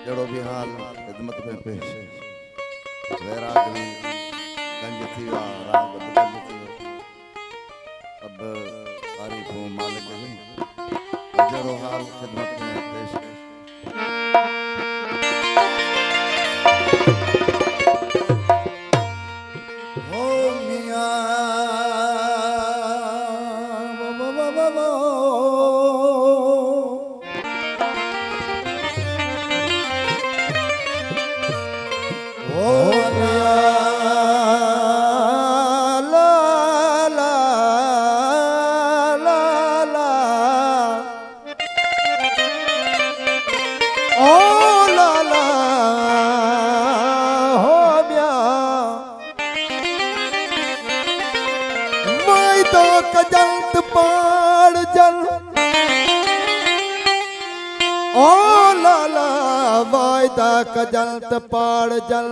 जड़ो भी हाल खिदमत में पेश वैराग में गंज थी राग गंज थी अब तारीफों मालिक में जड़ो हाल खिदमत में पेश हो मियां कजंत पाड़ जल ओ लाला वायदा कजंत पाड़ जल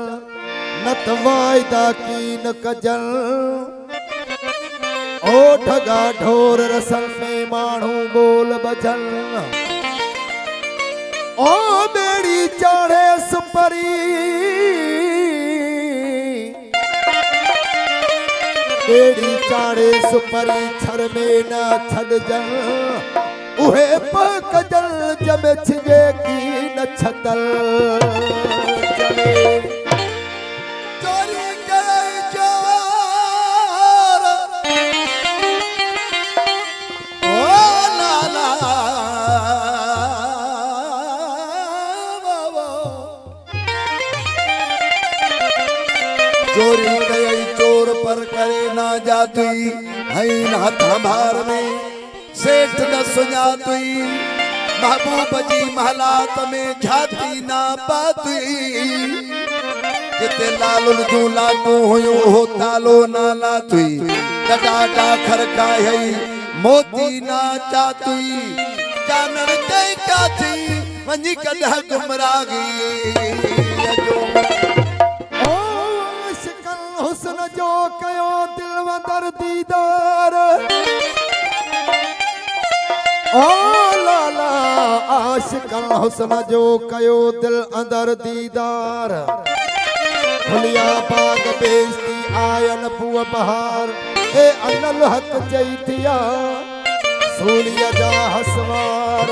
नत वायदा कीन कजल ओ ठगा ढोर रसल में माण्हू बोल बजल ओ बेड़ी चाढ़े सुपरी बेड़ी चाड़े सुपरी छर में न छद जल उहे पकजल जब छिजे की न छतल चोरी करे चोर ओ लाला चोरी गई चोर पर करे ना जातुई हई हाथ भार में सेठ न सुञातुई महबूब जी महलात में झाती ना पातुई जिते लालुल जूं लातू हुयो हो तालो ना लातुई डडा खरकाई मोती ना चातुई जानर चई काथी वञी कढ गुमरागी हुस्न जो कयो दिल वदर दीदार ओ लाला आशिकन हुस्न जो कयो दिल अंदर दीदार खुलिया बाग बेस्ती आयन पुआ बहार ए अनल हक चई थिया सूलिया जा हसवार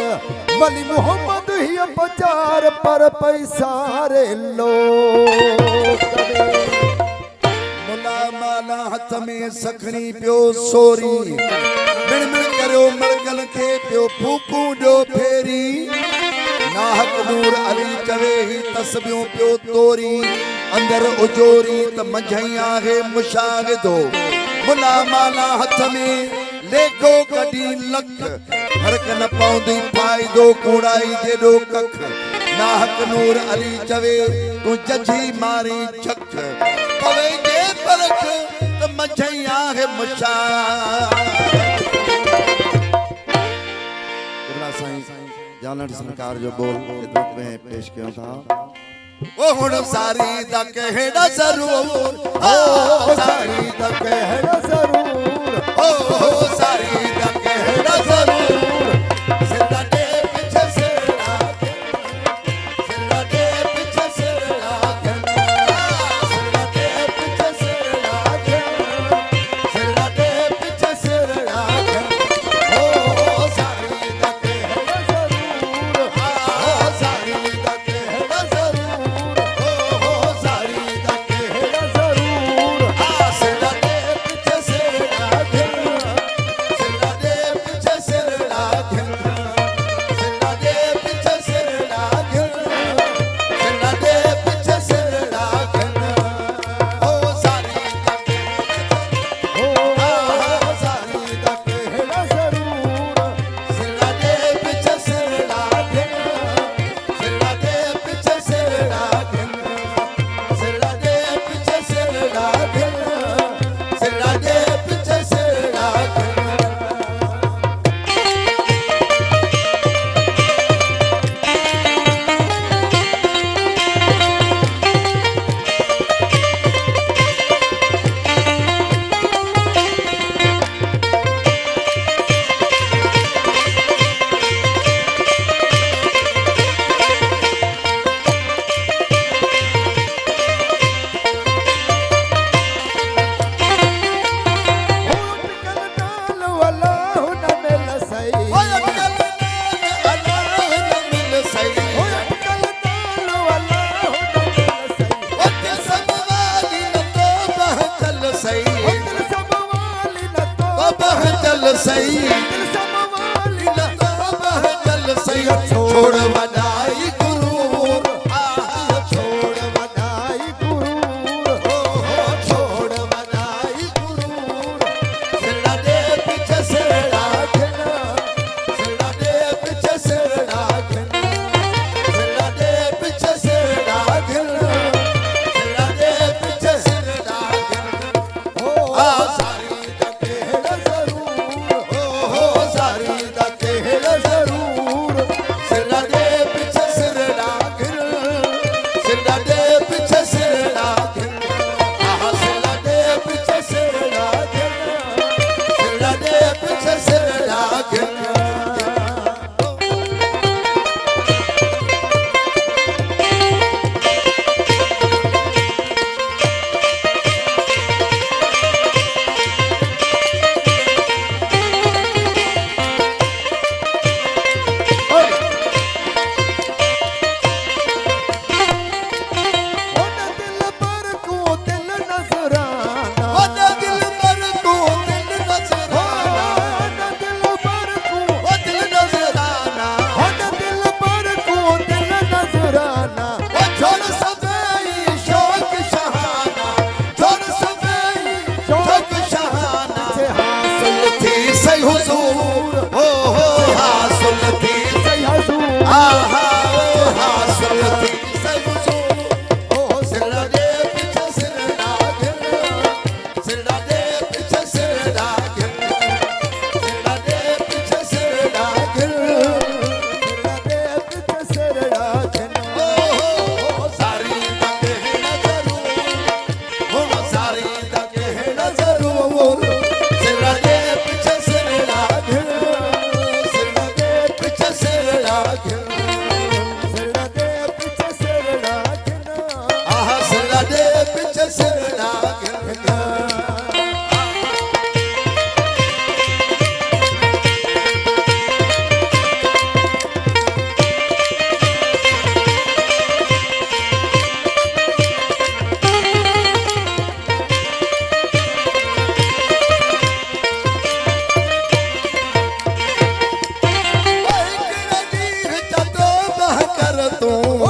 वली मोहम्मद ही बचार पर पैसा रे लो माला हथ में सखनी पियो सोरी मिण मिण करियो मड़कन खे पियो फूकू जो फेरी नाहक नूर अली चवे ही तस्बियों पियो तोरी अंदर उजोरी त मंझई आहे मुशाहिदो मुला माला हथ में लेखो कढी लख फर्क न पवंदी फ़ाइदो कूड़ाई जेडो कख नाहक नूर अली चवे तू जजी मारी छक पवे जे परख त मंझई आहे मुशा जानड़ सरकार जो बोल खिदमत में पेश किया था ओ हुण सारी दा कहड़ा जरूर ओ सारी दा कहड़ा जरूर ओ सारी दा कहड़ा जरूर सिरा दे पीछे सिरा सिरा दे पीछे सिरा सिरा दे पीछे सिरा सिरा दे पीछे सिरा ओ सारी दा कहड़ा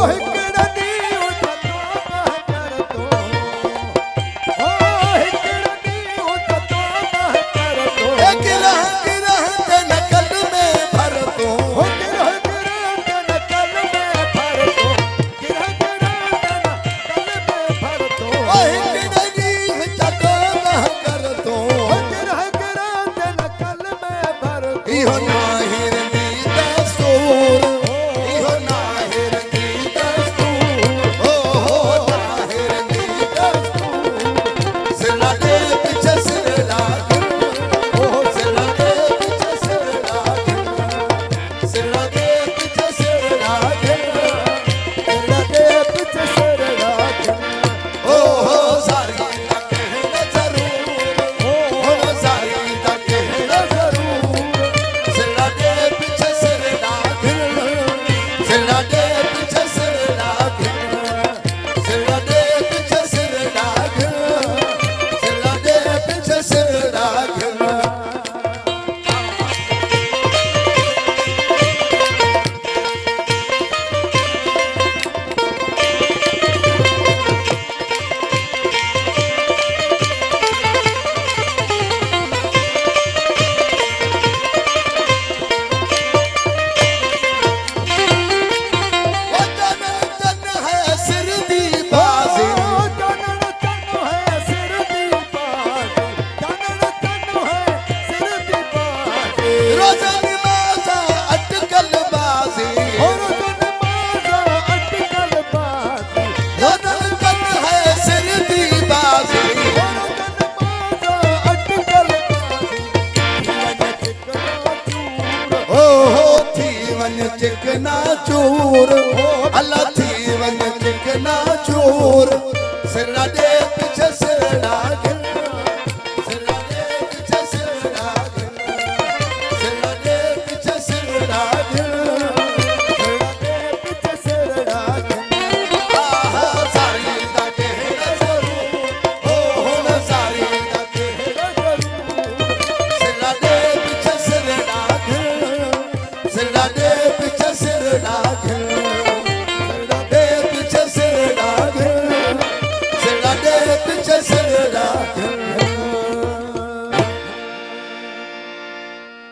हिकिड़ा ॾींहुं थधो महकर तो ओ हिकिड़ा ॾींहुं थधो महकर तो गिरह गिरह ते नकल में भर तो हो गिरह गिरह ते नकल में भर तो गिरह गिरह ते नकल में भर तो हिकिड़े ॾींहुं थधो महकर तो हो गिरह गिरह ते नकल में भर तो इहो नाहे रंदी दस्तूर इहो नाहे रंदी दस्तूर ओ हो नाहे रंदी दस्तूर सिला दे पीछे सिर लाग ओ सिला दे पीछे सिर लाग सिला दे पीछे सिर लाग सिला दे पीछे सिर लाग ओ हो सारी दा कहना जरूर ओ हो सारी दा कहना जरूर सिला दे पीछे सिर लाग सिला दे पीछे सिर लाग सिला दे पीछे सिर लाग सिला दे पीछे सिर लाग वो तन तन है सिर दी बाजी तन तन है सिर दी बाजी तन तन है सिर दी बाजी रोज़न माज़ा अटकल बाजी और तन माज़ा अटकल बाजी रोज़न तन है सिर दी बाजी और तन माज़ा अटकल बाजी ओ हो थी वन चिकना चूर